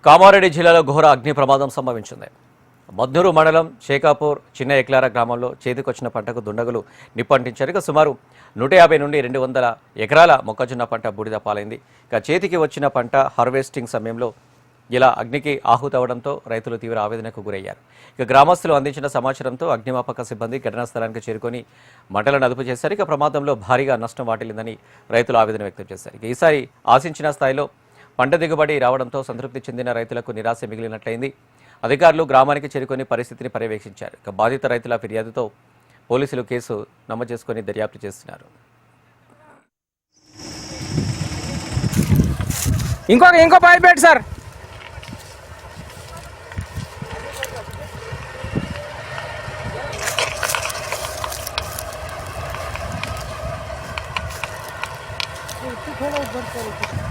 కామారెడ్డి జిల్లాలో ఘోర అగ్ని ప్రమాదం సంభవించింది. మద్దూరు మండలం షేకాపూర్ చిన్న ఎక్లార గ్రామంలో చేతికొచ్చిన పంటకు దుండగులు నిప్పంటించారు. ఇక సుమారు 150 నుండి 200 ఎకరాల మొక్కజొన్న పంట బూడిద పాలైంది. ఇక చేతికి వచ్చిన పంట హార్వెస్టింగ్ సమయంలో ఇలా అగ్నికి ఆహుతవడంతో రైతులు తీవ్ర ఆవేదనకు గురయ్యారు. ఇక గ్రామస్తులు అందించిన సమాచారంతో అగ్నిమాపక సిబ్బంది ఘటనా స్థలానికి చేరుకొని మంటలను అదుపు చేశారు. ఇక ప్రమాదంలో భారీగా నష్టం వాటిల్లిందని రైతులు ఆవేదన వ్యక్తం చేశారు. ఇక ఈసారి ఆశించిన స్థాయిలో పంట దిగుబడి రావడంతో సంతృప్తి చెందిన రైతులకు నిరాశ మిగిలినట్లయింది. అధికారులు గ్రామానికి చేరుకొని పరిస్థితిని పర్యవేక్షించారు. ఇక బాధిత రైతుల ఫిర్యాదుతో పోలీసులు కేసు నమోదు చేసుకొని దర్యాప్తు చేస్తున్నారు. ఇంకో పైప్ పెట్టి సార్. थोड़ा ऊपर करो.